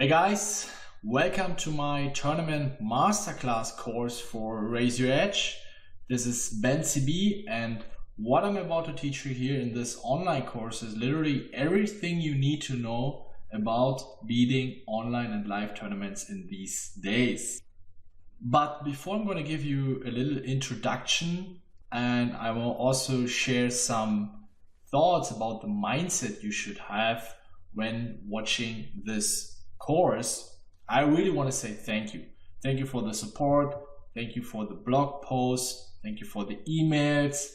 Hey guys, welcome to my tournament masterclass course for Raise Your Edge. This is Ben CB, and what I'm about to teach you here in this online course is literally everything you need to know about beating online and live tournaments in these days. But before, I'm going to give you a little introduction, and I will also share some thoughts about the mindset you should have when watching this course. I really want to say thank you. Thank you for the support. Thank you for the blog posts. Thank you for the emails.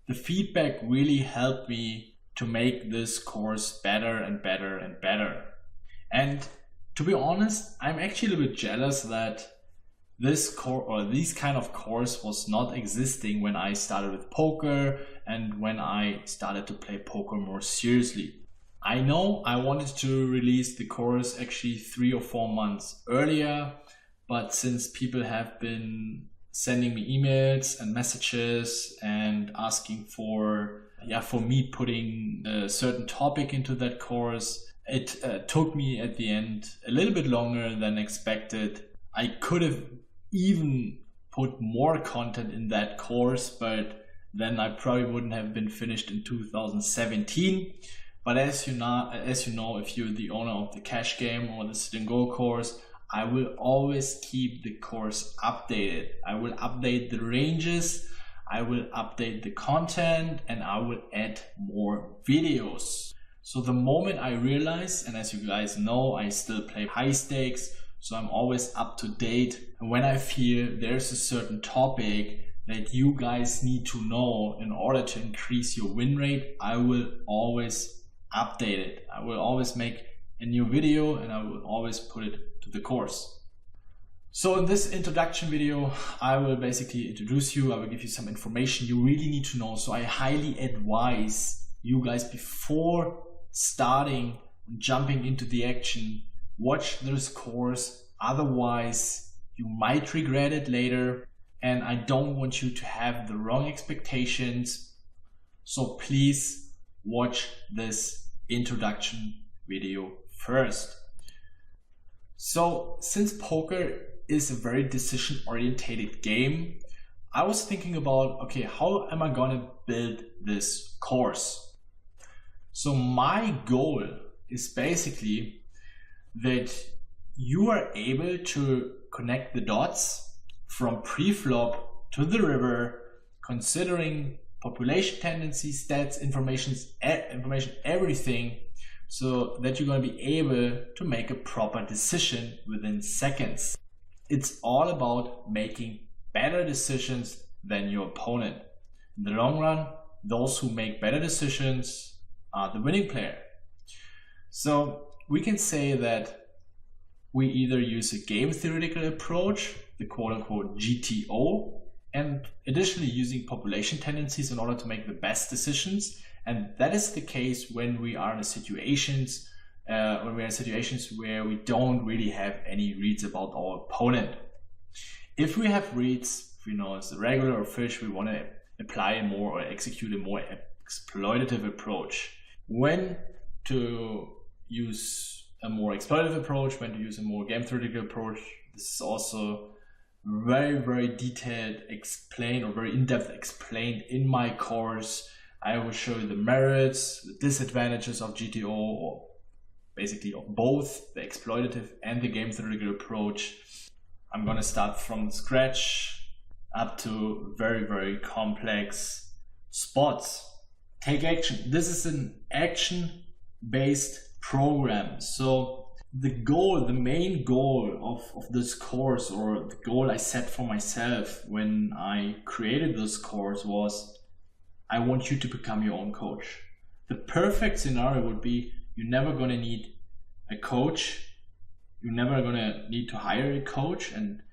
The feedback really helped me to make this course better and better and better. And to be honest, I'm actually a little bit jealous that this course or this kind of course was not existing when I started with poker and when I started to play poker more seriously. I know I wanted to release the course actually 3 or 4 months earlier, but since people have been sending me emails and messages and asking for me putting a certain topic into that course, it took me at the end a little bit longer than expected. I could have even put more content in that course, but then I probably wouldn't have been finished in 2017. But as you know, if you're the owner of the cash game or the sit and go course, I will always keep the course updated. I will update the ranges, I will update the content, and I will add more videos. So the moment I realize, and as you guys know, I still play high stakes, so I'm always up to date. And when I feel there's a certain topic that you guys need to know in order to increase your win rate, I will always update it. I will always make a new video and I will always put it to the course. So in this introduction video, I will basically introduce you. I will give you some information you really need to know. So I highly advise you guys, before starting, jumping into the action, watch this course. Otherwise, you might regret it later. And I don't want you to have the wrong expectations. So please watch this introduction video first. So since poker is a very decision oriented game, I was thinking about, okay, how am I gonna build this course? So my goal is basically that you are able to connect the dots from pre-flop to the river, considering population tendencies, stats, information, everything, so that you're going to be able to make a proper decision within seconds. It's all about making better decisions than your opponent. In the long run, those who make better decisions are the winning player. So we can say that we either use a game theoretical approach, the quote-unquote GTO, and additionally using population tendencies in order to make the best decisions. And that is the case when we are in situations where we don't really have any reads about our opponent. If we have reads, if we know it's a regular or fish, we want to apply a more or execute a more exploitative approach. When to use a more exploitative approach, when to use a more game theoretical approach, this is also very detailed explained, or very in-depth explained in my course. I will show you the merits, the disadvantages of GTO, or basically of both the exploitative and the game theoretical approach. I'm going to start from scratch up to very complex spots. Take action. This is an action-based program. So the main goal of this course, or the goal I set for myself when I created this course, was I want you to become your own coach. The perfect scenario would be you're never going to need a coach. You're never going to need to hire a coach and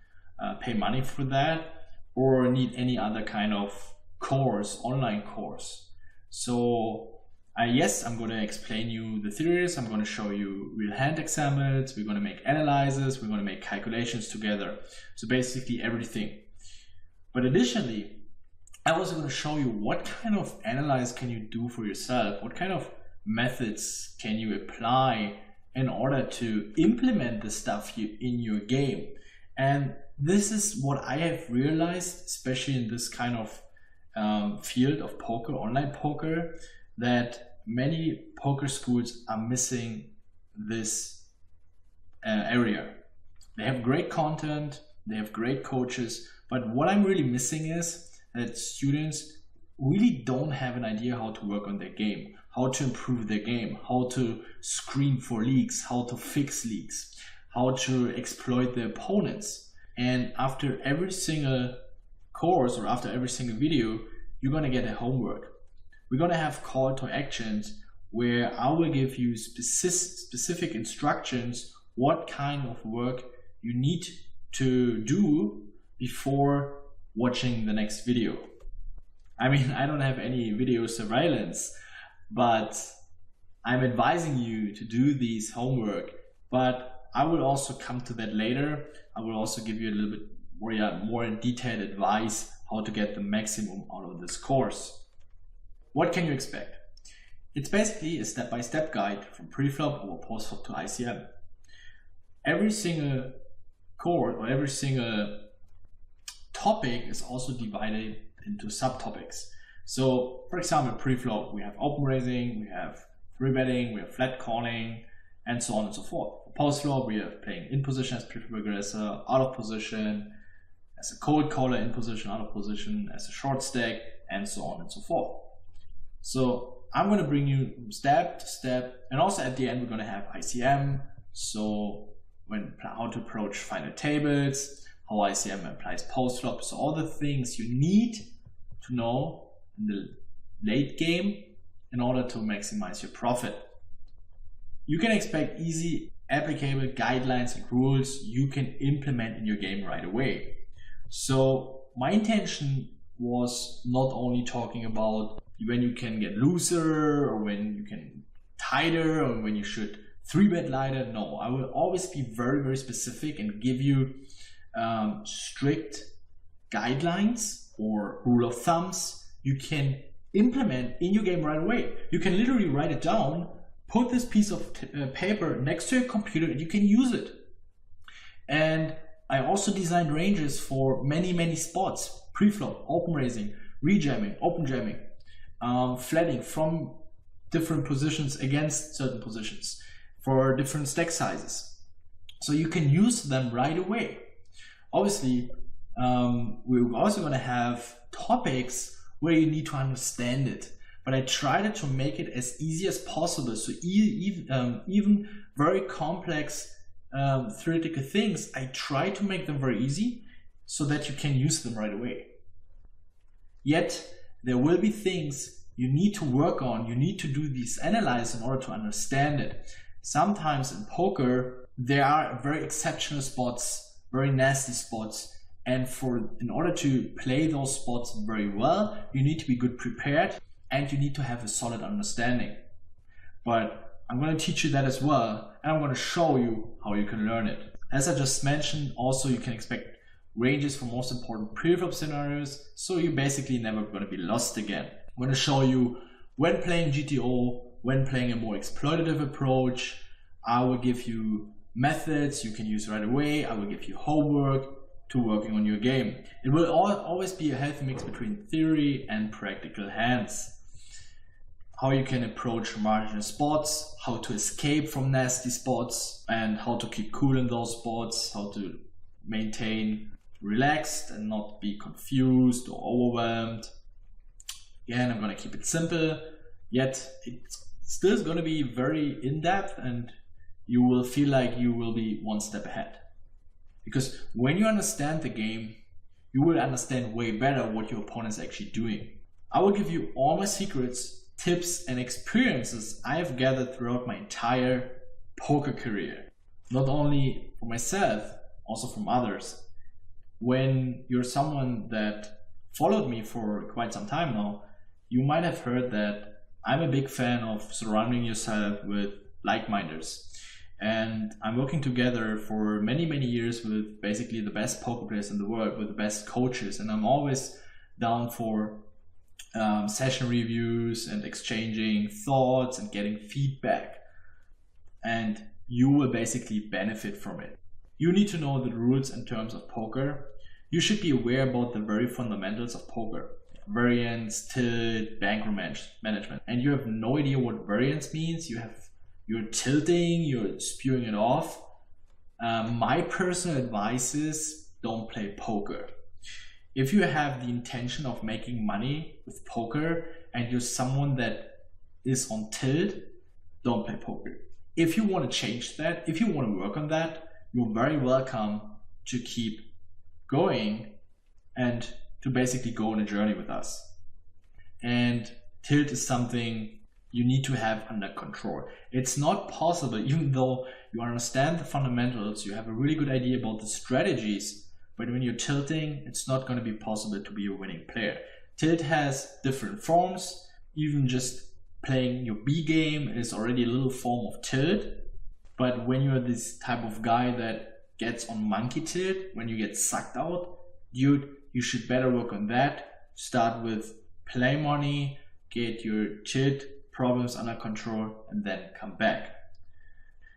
pay money for that, or need any other kind of course, online course. So yes, I'm going to explain you the theories, I'm going to show you real hand examples, we're going to make analyses, we're going to make calculations together. So basically everything. But additionally, I'm also going to show you what kind of analyze can you do for yourself, what kind of methods can you apply in order to implement the stuff in your game. And this is what I have realized, especially in this kind of field of poker, online poker, that many poker schools are missing this area. They have great content, they have great coaches, but what I'm really missing is that students really don't have an idea how to work on their game, how to improve their game, how to screen for leaks, how to fix leaks, how to exploit their opponents. And after every single course or after every single video, you're going to get a homework. We're going to have call to actions where I will give you specific instructions what kind of work you need to do before watching the next video. I mean, I don't have any video surveillance, but I'm advising you to do these homework, but I will also come to that later. I will also give you a little bit more in detailed advice how to get the maximum out of this course. What can you expect? It's basically a step-by-step guide from pre-flop or post-flop to ICM. Every single course or every single topic is also divided into subtopics. So for example, pre-flop, we have open raising, we have three betting, we have flat calling, and so on and so forth. For post-flop, we are playing in position as pre-flop aggressor, out of position, as a cold caller, in position, out of position, as a short stack, and so on and so forth. So I'm going to bring you step to step, and also at the end we're going to have ICM, so how to approach final tables, how ICM applies post-flop, so all the things you need to know in the late game in order to maximize your profit. You can expect easy, applicable guidelines and rules you can implement in your game right away. So my intention was not only talking about when you can get looser or when you can tighter or when you should 3-bet lighter. No, I will always be very, very specific and give you strict guidelines or rule of thumbs you can implement in your game right away. You can literally write it down, put this piece of paper next to your computer, and you can use it. And I also designed ranges for many, many spots: pre-flop, open raising, rejamming, open jamming, flatting from different positions against certain positions for different stack sizes. So you can use them right away. Obviously, we're also going to have topics where you need to understand it, but I tried to make it as easy as possible. So even very complex theoretical things, I try to make them very easy so that you can use them right away. Yet there will be things you need to work on. You need to do these analysis in order to understand it. Sometimes in poker, there are very exceptional spots, very nasty spots. And in order to play those spots very well, you need to be good prepared and you need to have a solid understanding. But I'm going to teach you that as well, and I'm going to show you how you can learn it. As I just mentioned, also you can expect ranges for most important pre-flop scenarios, so you're basically never going to be lost again. I'm going to show you when playing GTO, when playing a more exploitative approach. I will give you methods you can use right away. I will give you homework to working on your game. It will always be a healthy mix between theory and practical hands. How you can approach marginal spots, how to escape from nasty spots, and how to keep cool in those spots, how to maintain relaxed and not be confused or overwhelmed. Again, I'm going to keep it simple, yet it's still going to be very in-depth and you will feel like you will be one step ahead. Because when you understand the game, you will understand way better what your opponent is actually doing. I will give you all my secrets, tips, and experiences I have gathered throughout my entire poker career. Not only for myself, also from others. When you're someone that followed me for quite some time now, you might have heard that I'm a big fan of surrounding yourself with like-minders. And I'm working together for many, many years with basically the best poker players in the world, with the best coaches. And I'm always down for session reviews and exchanging thoughts and getting feedback. And you will basically benefit from it. You need to know the rules in terms of poker. You should be aware about the very fundamentals of poker. Variance, tilt, bankroll management. And you have no idea what variance means. You're tilting, you're spewing it off. My personal advice is don't play poker. If you have the intention of making money with poker and you're someone that is on tilt, don't play poker. If you want to change that, if you want to work on that, you're very welcome to keep going and to basically go on a journey with us. And tilt is something you need to have under control. It's not possible, even though you understand the fundamentals, you have a really good idea about the strategies, but when you're tilting, it's not going to be possible to be a winning player. Tilt has different forms. Even just playing your B game is already a little form of tilt. But when you're this type of guy that gets on monkey tilt, when you get sucked out, dude, you should better work on that. Start with play money, get your tilt problems under control, and then come back.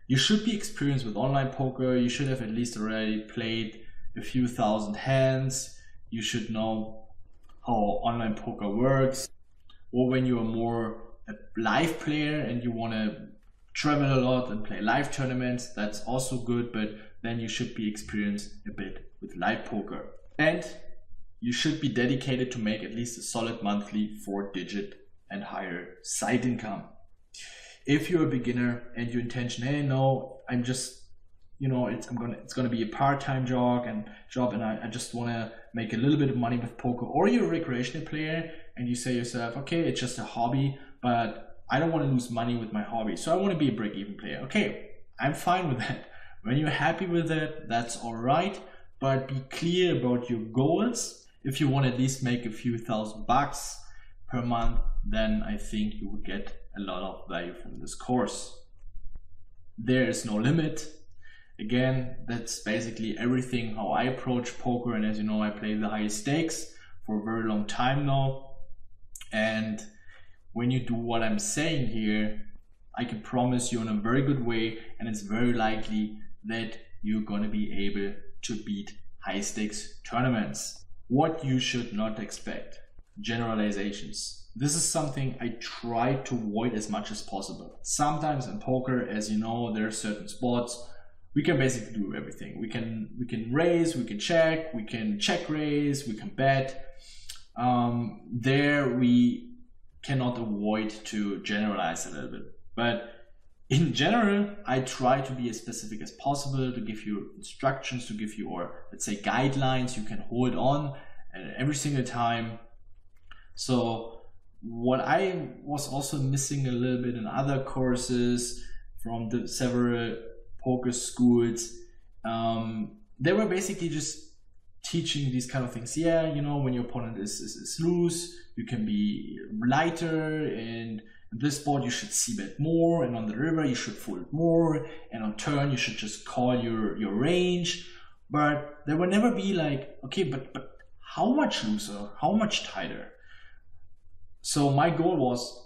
You should be experienced with online poker. You should have at least already played a few thousand hands. You should know how online poker works. Or when you are more a live player and you want to travel a lot and play live tournaments, that's also good, but then you should be experienced a bit with live poker. And you should be dedicated to make at least a solid monthly 4-digit and higher side income. If you're a beginner and your intention, hey, no, I'm just, it's gonna be a part-time job and I just want to make a little bit of money with poker, or you're a recreational player and you say yourself, okay, it's just a hobby, but I don't want to lose money with my hobby, so I want to be a break-even player. Okay, I'm fine with that. When you're happy with it, that's all right, but be clear about your goals. If you want to at least make a few $1,000 per month, then I think you will get a lot of value from this course. There is no limit. Again, that's basically everything how I approach poker, and as you know, I play the highest stakes for a very long time now. And when you do what I'm saying here, I can promise you in a very good way, and it's very likely that you're going to be able to beat high stakes tournaments. What you should not expect: generalizations. This is something I try to avoid as much as possible. Sometimes in poker, as you know, there are certain spots we can basically do everything. We can raise, we can check raise, we can bet. There we cannot avoid to generalize a little bit. But in general, I try to be as specific as possible, to give you instructions, to give you, or let's say guidelines you can hold on every single time. So what I was also missing a little bit in other courses from the several poker schools, they were basically just teaching these kind of things. Yeah, when your opponent is loose, you can be lighter, and in this board you should c-bet more, and on the river you should fold more, and on turn you should just call your range. But there will never be like, okay, but how much looser, how much tighter? So my goal was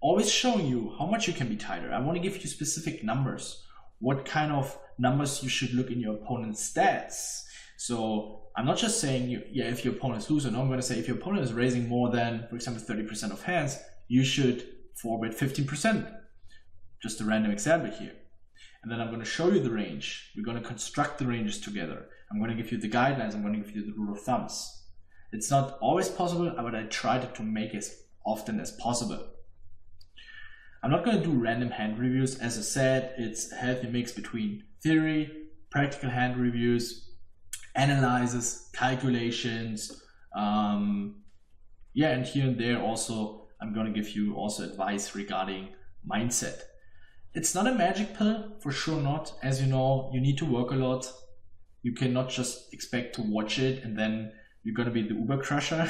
always showing you how much you can be tighter. I want to give you specific numbers, what kind of numbers you should look in your opponent's stats. So I'm not just saying, if your opponent is loser. No, I'm going to say if your opponent is raising more than, for example, 30% of hands, you should 4-bet 15%. Just a random example here. And then I'm going to show you the range. We're going to construct the ranges together. I'm going to give you the guidelines. I'm going to give you the rule of thumbs. It's not always possible, but I tried to make it as often as possible. I'm not going to do random hand reviews. As I said, it's a healthy mix between theory, practical hand reviews, analysis, calculations. And here and there also, I'm going to give you also advice regarding mindset. It's not a magic pill, for sure not. As you know, you need to work a lot. You cannot just expect to watch it and then you're going to be the Uber crusher.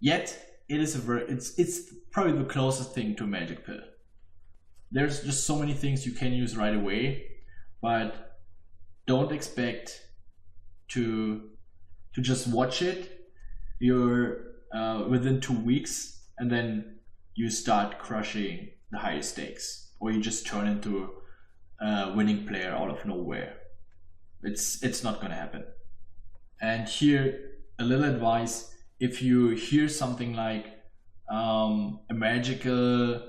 Yet, it's probably the closest thing to a magic pill. There's just so many things you can use right away, but don't expect to just watch it. You're within 2 weeks and then you start crushing the highest stakes, or you just turn into winning player out of nowhere. It's not gonna happen. And here, a little advice: if you hear something like a magical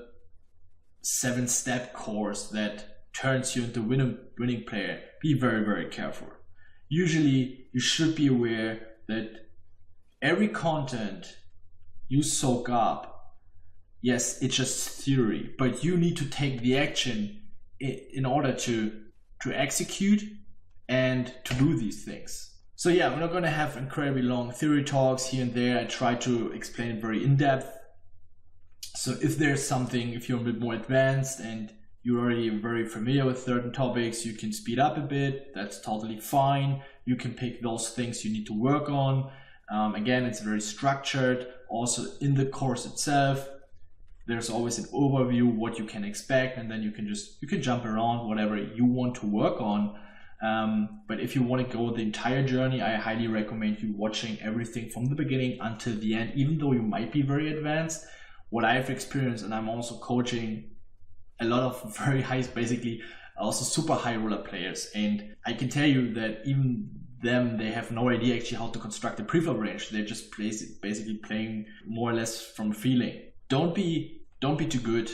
7-step course that turns you into winning player, be very, very careful. Usually, you should be aware that every content you soak up, yes, it's just theory, but you need to take the action in order to execute and to do these things. So yeah, we're not going to have incredibly long theory talks here and there. I try to explain it very in depth. So if there's something, if you're a bit more advanced and you're already very familiar with certain topics, you can speed up a bit. That's totally fine. You can pick those things you need to work on. Again, it's very structured. Also in the course itself, there's always an overview, what you can expect, and then you can jump around whatever you want to work on. But if you want to go the entire journey, I highly recommend you watching everything from the beginning until the end, even though you might be very advanced. What I've experienced, and I'm also coaching a lot of very high, basically also super high roller players. And I can tell you that even them, they have no idea actually how to construct a preflop range. They're just basically playing more or less from feeling. Don't be too good,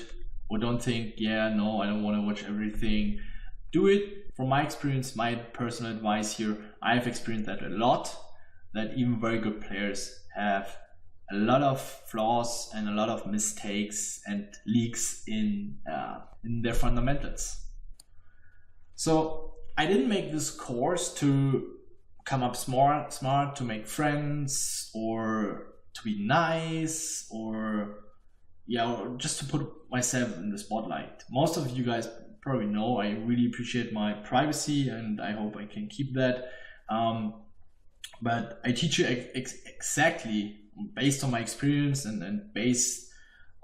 or don't think, yeah, no, I don't want to watch everything. Do it. From my experience, my personal advice here, I've experienced that a lot, that even very good players have a lot of flaws and a lot of mistakes and leaks in their fundamentals. So I didn't make this course to come up smart, to make friends, or to be nice, or just to put myself in the spotlight. Most of you guys probably know I really appreciate my privacy, and I hope I can keep that. But I teach you exactly based on my experience and based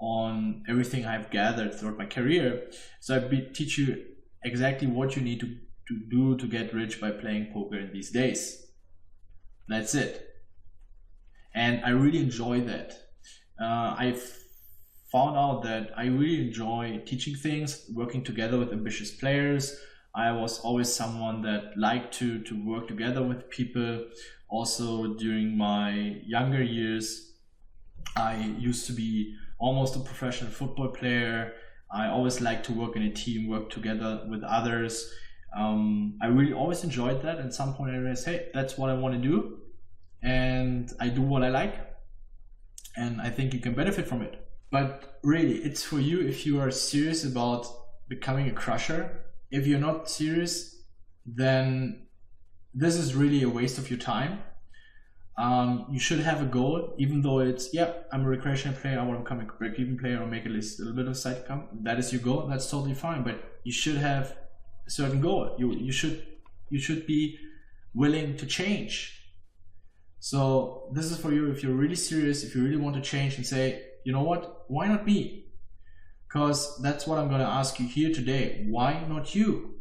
on everything I've gathered throughout my career. So I teach you exactly what you need to do to get rich by playing poker in these days. That's it. And I really enjoy that. I've found out that I really enjoy teaching things, working together with ambitious players. I was always someone that liked to work together with people. Also, during my younger years, I used to be almost a professional football player. I always liked to work in a team, work together with others. I really always enjoyed that. At some point I realized, hey, that's what I want to do. And I do what I like. And I think you can benefit from it. But really, it's for you if you are serious about becoming a crusher. If you're not serious, then this is really a waste of your time. You should have a goal, even though it's, I'm a recreational player, I want to become a break-even player or make a little bit of side income. That is your goal, that's totally fine. But you should have a certain goal. You should be willing to change. So this is for you if you're really serious, if you really want to change and say, you know what, why not me? Because that's what I'm going to ask you here today. Why not you?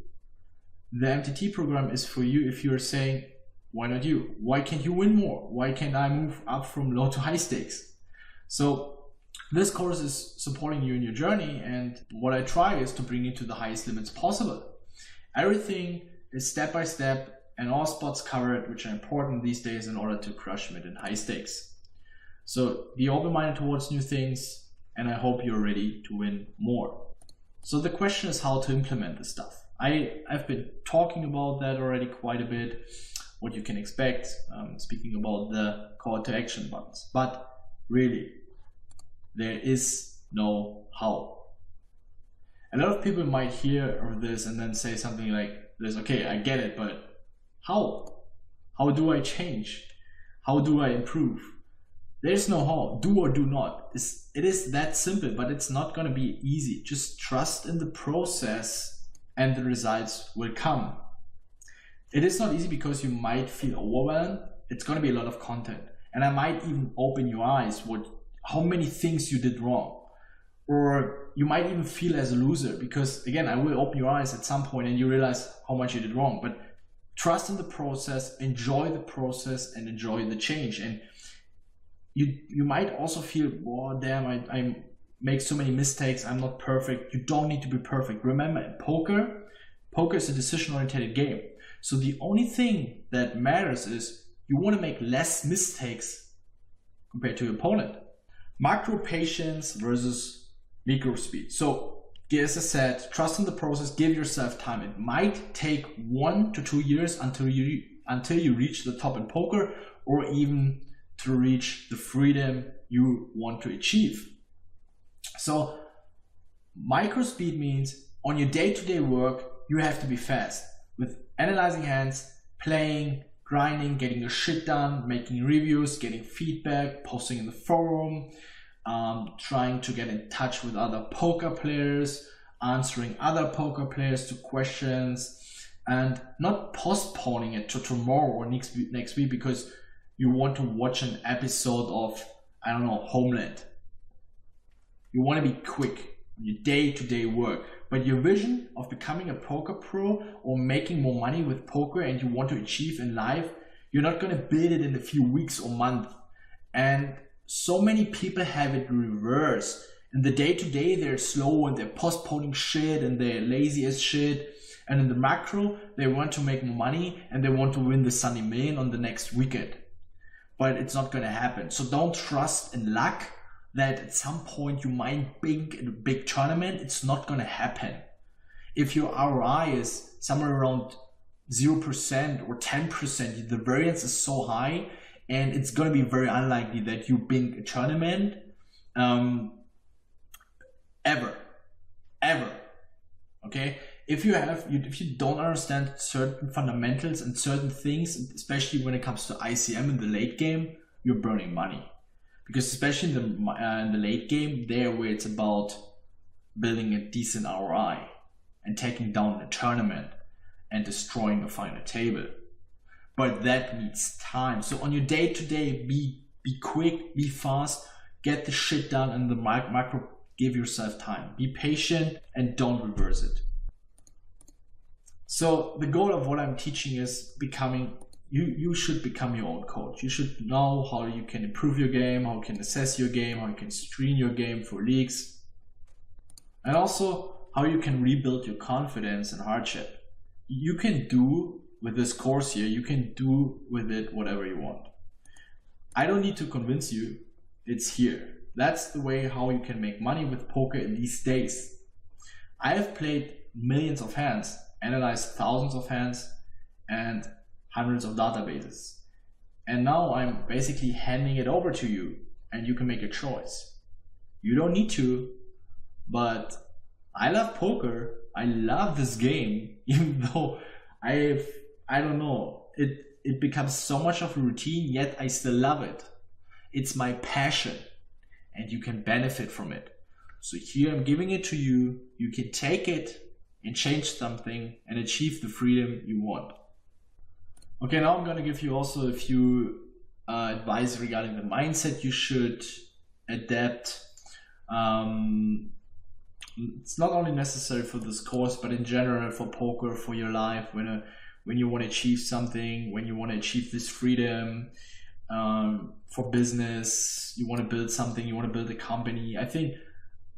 The MTT program is for you if you're saying, why not you? Why can't you win more? Why can't I move up from low to high stakes? So this course is supporting you in your journey, and what I try is to bring you to the highest limits possible. Everything is step by step and all spots covered, which are important these days in order to crush mid and high stakes. So be open-minded towards new things, and I hope you're ready to win more. So the question is how to implement this stuff. I've been talking about that already quite a bit, what you can expect, speaking about the call to action buttons. But really, there is no how. A lot of people might hear of this and then say something like this, okay, I get it, but how? How do I change? How do I improve? There's no how. Do or do not. It is that simple, but it's not going to be easy. Just trust in the process and the results will come. It is not easy because you might feel overwhelmed. It's going to be a lot of content. And I might even open your eyes how many things you did wrong. Or you might even feel as a loser because, again, I will open your eyes at some point and you realize how much you did wrong. But trust in the process, enjoy the process, and enjoy the change. And you might also feel, oh, damn, I make so many mistakes. I'm not perfect. You don't need to be perfect. Remember, in poker, Poker is a decision-oriented game. So the only thing that matters is you want to make less mistakes compared to your opponent. Macro patience versus micro speed. So as I said, trust in the process, give yourself time. It might take 1 to 2 years until you reach the top in poker, or even to reach the freedom you want to achieve. So micro speed means on your day-to-day work, you have to be fast with analyzing hands, playing, grinding, getting your shit done, making reviews, getting feedback, posting in the forum, trying to get in touch with other poker players, answering other poker players to questions, and not postponing it to tomorrow or next week because you want to watch an episode of, I don't know, Homeland. You want to be quick on your day-to-day work, but your vision of becoming a poker pro or making more money with poker and you want to achieve in life, you're not going to build it in a few weeks or months. And so many people have it reversed. In the day-to-day, they're slow and they're postponing shit and they're lazy as shit. And in the macro, they want to make more money and they want to win the Sunny Million on the next weekend. But it's not going to happen. So don't trust in luck that at some point you might bink in a big tournament. It's not going to happen. If your ROI is somewhere around 0% or 10%, the variance is so high and it's going to be very unlikely that you bink a tournament ever. Okay? If you don't understand certain fundamentals and certain things, especially when it comes to ICM in the late game, you're burning money. Because especially in the late game, there where it's about building a decent ROI and taking down a tournament and destroying a final table. But that needs time. So on your day-to-day, be quick, be fast, get the shit done in the macro, give yourself time. Be patient and don't reverse it. So the goal of what I'm teaching is becoming, you should become your own coach. You should know how you can improve your game, how you can assess your game, how you can screen your game for leaks, and also how you can rebuild your confidence and hardship. You can do with this course here, you can do with it whatever you want. I don't need to convince you, it's here. That's the way how you can make money with poker in these days. I have played millions of hands, analyzed thousands of hands and hundreds of databases. And now I'm basically handing it over to you and you can make a choice. You don't need to, but I love poker. I love this game, even though I don't know, it becomes so much of a routine, yet I still love it. It's my passion and you can benefit from it. So here I'm giving it to you. You can take it and change something and achieve the freedom you want. Okay, now I'm going to give you also a few advice regarding the mindset you should adapt. It's not only necessary for this course, but in general for poker, for your life, when you want to achieve something, when you want to achieve this freedom, for business, you want to build something, you want to build a company. I think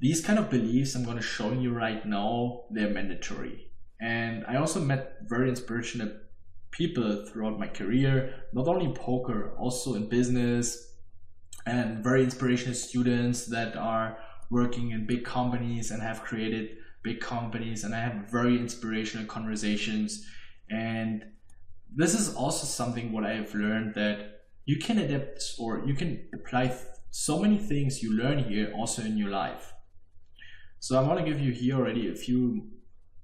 these kind of beliefs I'm going to show you right now, they're mandatory. And I also met very inspirational people throughout my career, not only in poker, also in business, and very inspirational students that are working in big companies and have created big companies, and I have very inspirational conversations. And this is also something what I have learned, that you can adapt or you can apply so many things you learn here also in your life. So I want to give you here already a few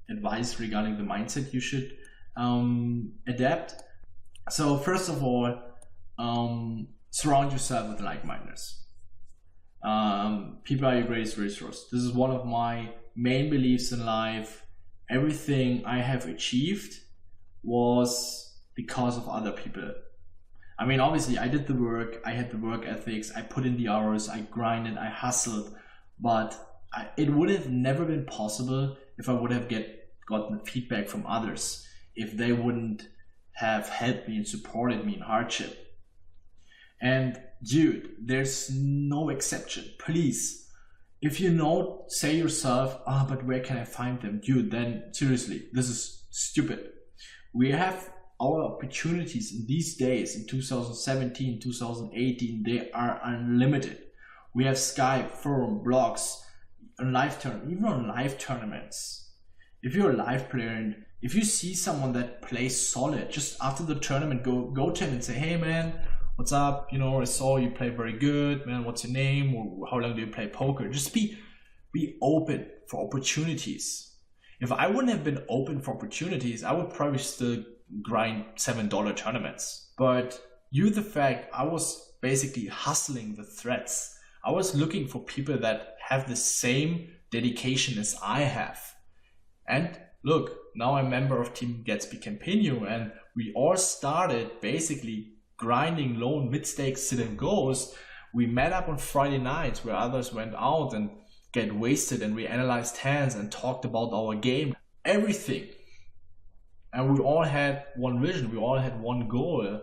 advice regarding the mindset you should adapt. So first of all, surround yourself with like-minders. People are your greatest resource. This is one of my main beliefs in life. Everything I have achieved was because of other people. I mean, obviously I did the work, I had the work ethics, I put in the hours, I grinded, I hustled, but it would have never been possible if I would have gotten feedback from others, if they wouldn't have helped me and supported me in hardship. And dude, there's no exception. Please, if you know, say yourself, but where can I find them? Dude, then seriously, this is stupid. We have our opportunities in these days, in 2017, 2018, they are unlimited. We have Skype, forum, blogs, even on live tournaments. If you're a live player and if you see someone that plays solid, just after the tournament, go to him and say, hey man, what's up? You know, I saw you play very good, man. What's your name? Or how long do you play poker? Just be open for opportunities. If I wouldn't have been open for opportunities, I would probably still grind $7 tournaments. But due to the fact I was basically hustling the threads, I was looking for people that have the same dedication as I have. And look, now I'm a member of Team Gatsby Campino, and we all started basically grinding lone mid-stakes sit and goes. We met up on Friday nights where others went out and get wasted, and we analyzed hands and talked about our game, everything. And we all had one vision, we all had one goal.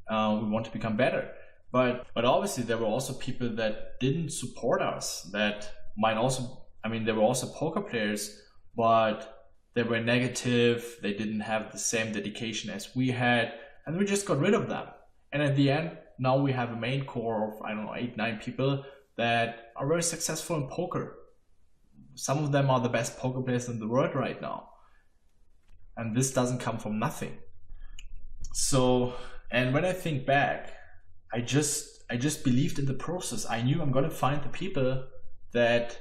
We want to become better. But obviously there were also people that didn't support us, that might also, I mean, they were also poker players, but they were negative, they didn't have the same dedication as we had, and we just got rid of them. And at the end, now we have a main core of, I don't know, 8-9 people that are very successful in poker. Some of them are the best poker players in the world right now. And this doesn't come from nothing. So, and when I think back, I just believed in the process. I knew I'm gonna find the people that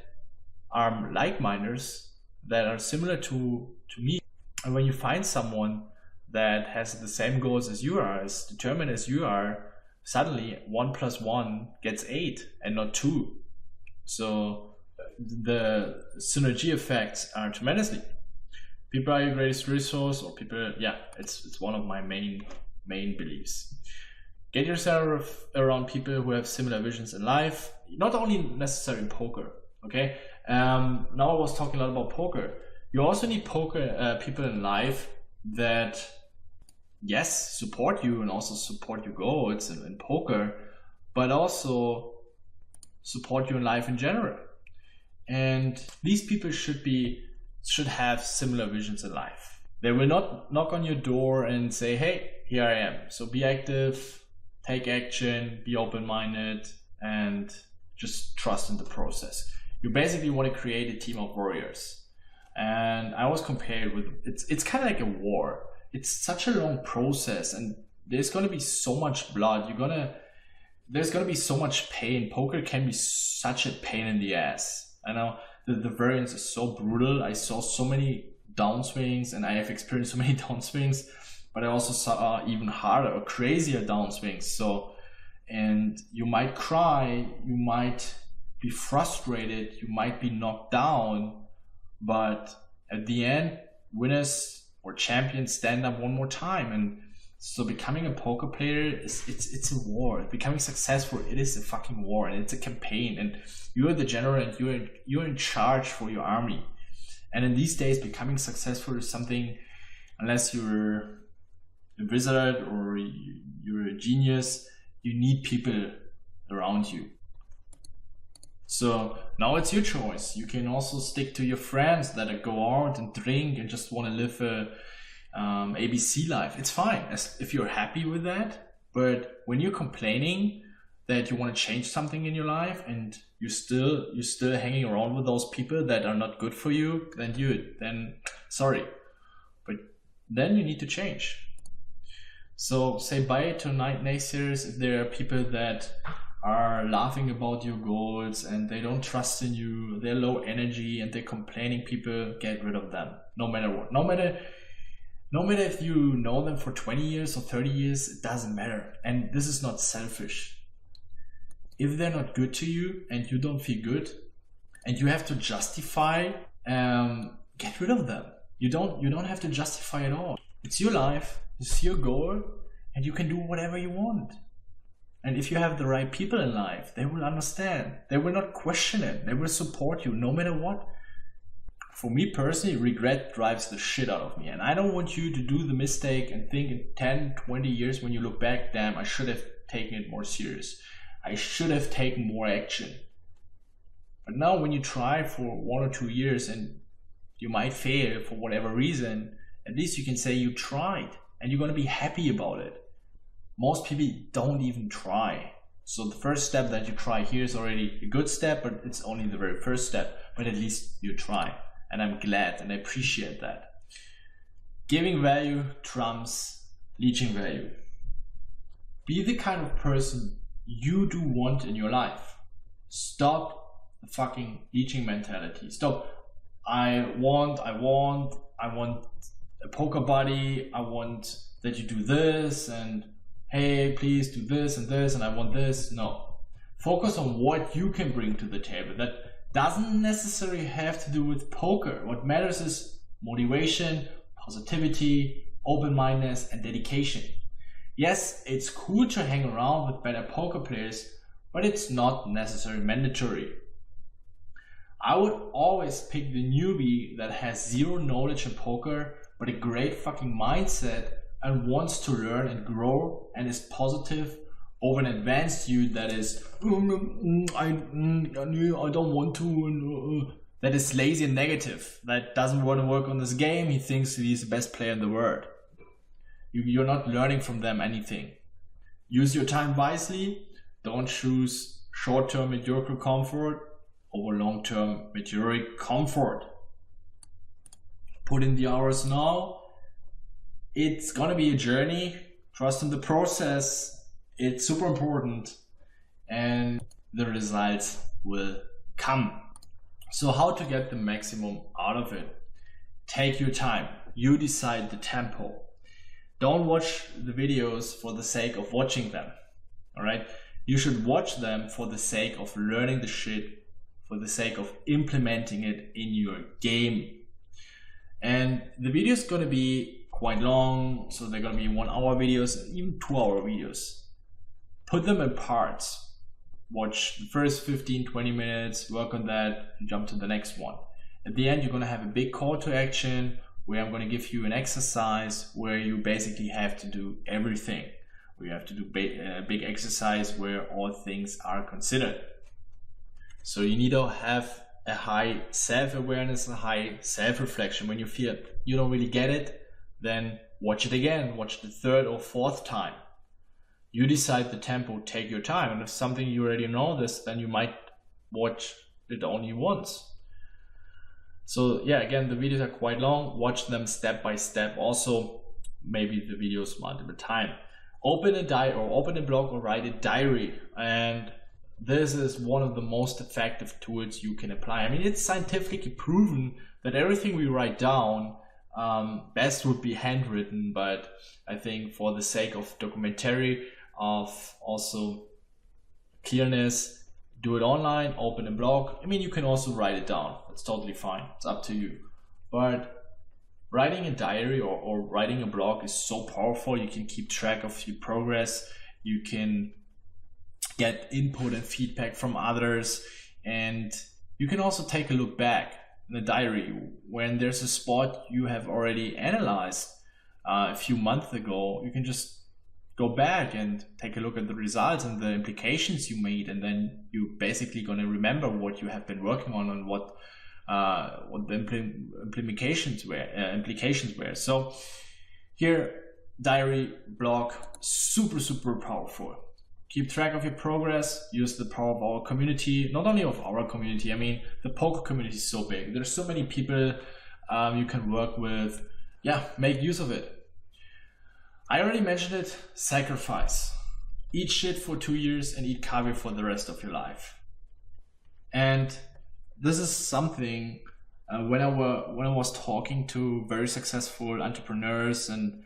are like-minders, that are similar to me. And when you find someone that has the same goals as you are, as determined as you are, suddenly 1 + 1 gets 8 and not 2. So the synergy effects are tremendously. People are your greatest resource, or people, yeah, it's one of my main beliefs. Get yourself around people who have similar visions in life, not only necessarily in poker, okay? Now I was talking a lot about poker. You also need people in life that, yes, support you and also support your goals in poker, but also support you in life in general. And these people should have similar visions in life. They will not knock on your door and say, hey, here I am. So be active, take action, be open-minded, and just trust in the process. You basically want to create a team of warriors. And I always compare it with, it's kind of like a war. It's such a long process, and there's going to be so much blood. There's going to be so much pain. Poker can be such a pain in the ass. I know the variance is so brutal. I saw so many downswings, and I have experienced so many downswings, but I also saw even harder or crazier downswings. So, and you might cry, you might be frustrated, you might be knocked down, but at the end, winners or champions stand up one more time. And so becoming a poker player it's a war. Becoming successful, it is a fucking war, and it's a campaign, and you're the general, and you're in charge for your army. And in these days, becoming successful is something, unless you're a wizard or you're a genius, you need people around you. So now it's your choice. You can also stick to your friends that go out and drink and just want to live a ABC life. It's fine if you're happy with that. But when you're complaining that you want to change something in your life and you're still hanging around with those people that are not good for you, then sorry. But then you need to change. So say bye to naysayers. If there are people that are laughing about your goals and they don't trust in you, they're low energy and they're complaining people, get rid of them. No matter what. No matter if you know them for 20 years or 30 years, it doesn't matter. And this is not selfish. If they're not good to you and you don't feel good and you have to justify, get rid of them. You don't have to justify at all. It's your life, it's your goal, and you can do whatever you want. And if you have the right people in life, they will understand. They will not question it. They will support you no matter what. For me personally, regret drives the shit out of me. And I don't want you to do the mistake and think in 10, 20 years when you look back, damn, I should have taken it more serious. I should have taken more action. But now when you try for 1 or 2 years and you might fail for whatever reason, At least you can say you tried and you're going to be happy about it. Most people don't even try. So the first step that you try here is already a good step, but it's only the very first step, but at least you try. And I'm glad and I appreciate that. Giving value trumps leeching value. Be the kind of person you do want in your life. Stop the fucking leeching mentality. Stop. I want a poker buddy. I want that you do this, and hey, please do this, and I want this. No. Focus on what you can bring to the table. That doesn't necessarily have to do with poker. What matters is motivation, positivity, open-mindedness, and dedication. Yes, it's cool to hang around with better poker players, but it's not necessarily mandatory. I would always pick the newbie that has zero knowledge in poker, but a great fucking mindset and wants to learn and grow and is positive, over an advanced dude that is, I don't want to, that is lazy and negative, that doesn't want to work on this game. He thinks he's the best player in the world. You're not learning from them anything. Use your time wisely. Don't choose short-term mediocre comfort over long-term meteoric comfort. Put in the hours now. It's gonna be a journey. Trust in the process. It's super important, and the results will come. So how to get the maximum out of it? Take your time. You decide the tempo. Don't watch the videos for the sake of watching them. All right? You should watch them for the sake of learning the shit, for the sake of implementing it in your game. And the video is going to be quite long, so they're going to be 1 hour videos, even 2 hour videos. Put them in parts. Watch the first 15-20 minutes, work on that, and jump to the next one. At the end, you're going to have a big call to action where I'm going to give you an exercise where you basically have to do everything. We have to do a big exercise where all things are considered. So you need to have a high self-awareness, a high self-reflection. When you feel you don't really get it, then watch it again. Watch the 3rd or 4th time. You decide the tempo, take your time. And if something you already know this, then you might watch it only once. So yeah, again, the videos are quite long. Watch them step by step. Also, maybe the videos multiple time. Open a blog or write a diary. And this is one of the most effective tools you can apply. I mean, it's scientifically proven that everything we write down, best would be handwritten, but I think for the sake of documentary, of also clearness, do it online, open a blog. I mean, you can also write it down. It's totally fine. It's up to you. But writing a diary or writing a blog is so powerful. You can keep track of your progress. You can get input and feedback from others. And you can also take a look back in the diary when there's a spot you have already analyzed a few months ago. You can just go back and take a look at the results and the implications you made, and then you're basically going to remember what you have been working on and what the implications were. So here, diary, blog, super powerful. Keep track of your progress. Use the power of our community, not only of our community. I mean, the poker community is so big. There's so many people you can work with. Yeah, make use of it. I already mentioned it, sacrifice. Eat shit for 2 years and eat caviar for the rest of your life. And this is something when I was talking to very successful entrepreneurs and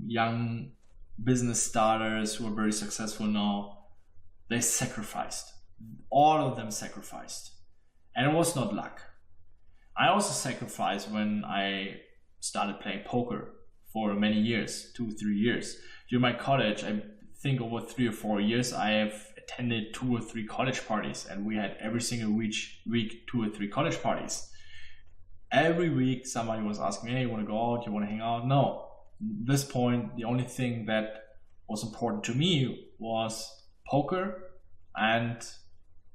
young business starters who are very successful now, they sacrificed. All of them sacrificed. And it was not luck. I also sacrificed when I started playing poker for many years, 2-3 years. During my college, I think over 3 or 4 years, I have attended 2 or 3 college parties, and we had every single week 2 or 3 college parties. Every week somebody was asking me, hey, you want to go out, you want to hang out? No. At this point, the only thing that was important to me was poker and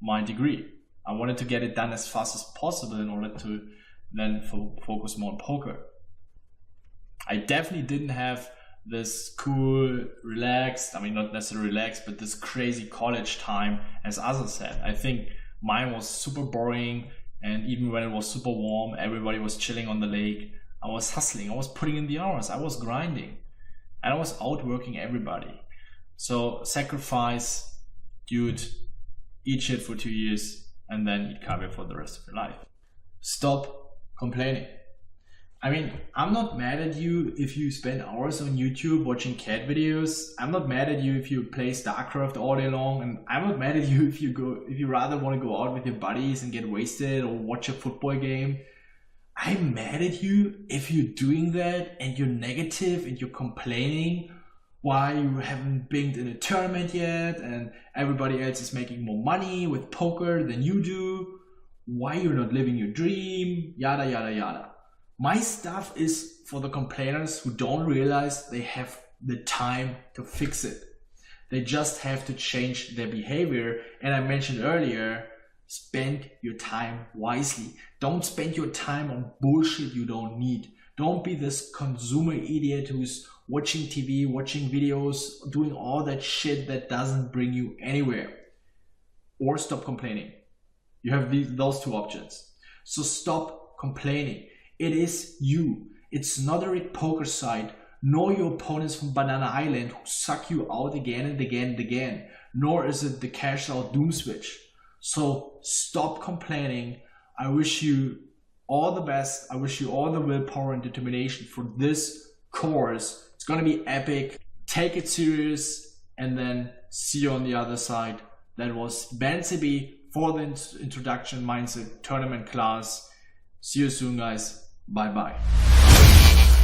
my degree. I wanted to get it done as fast as possible in order to then focus more on poker. I definitely didn't have this cool, relaxed, I mean, not necessarily relaxed, but this crazy college time as others had. I think mine was super boring, and even when it was super warm, everybody was chilling on the lake. I was hustling, I was putting in the hours, I was grinding, and I was outworking everybody. So sacrifice, dude, eat shit for 2 years, and then eat caviar for the rest of your life. Stop complaining. I mean, I'm not mad at you if you spend hours on YouTube watching cat videos. I'm not mad at you if you play StarCraft all day long, and I'm not mad at you if you rather want to go out with your buddies and get wasted or watch a football game. I'm mad at you if you're doing that and you're negative and you're complaining why you haven't binged in a tournament yet and everybody else is making more money with poker than you do, why you're not living your dream, yada yada yada. My stuff is for the complainers who don't realize they have the time to fix it. They just have to change their behavior. And I mentioned earlier, spend your time wisely. Don't spend your time on bullshit you don't need. Don't be this consumer idiot who's watching TV, watching videos, doing all that shit that doesn't bring you anywhere. Or stop complaining. You have those two options. So stop complaining. It is you. It's not a rigged poker site. Nor your opponents from Banana Island who suck you out again and again and again. Nor is it the cash out doom switch. So stop complaining. I wish you all the best. I wish you all the willpower and determination for this course. It's going to be epic. Take it serious and then see you on the other side. That was Ben CB for the Introduction Mindset Tournament class. See you soon, guys. Bye bye.